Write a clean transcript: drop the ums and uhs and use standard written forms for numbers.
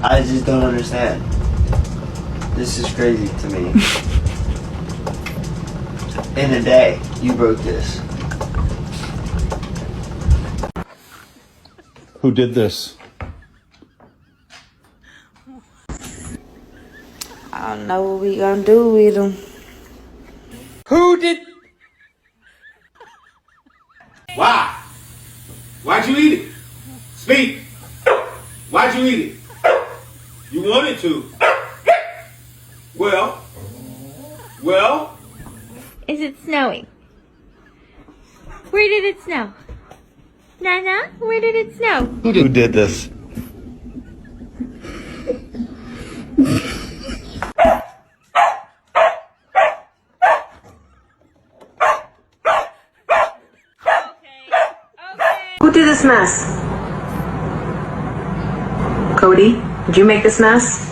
I just don't understand. This is crazy to me. In a day, you broke this. Who did this? I don't know what we gonna do with him. Who did? Why? Why'd you eat it? Speak. Why'd you eat it? You wanted to. Well. Is it snowing? Where did it snow? Nana, where did it snow? Who did this? Who did this mess? Cody, did you make this mess?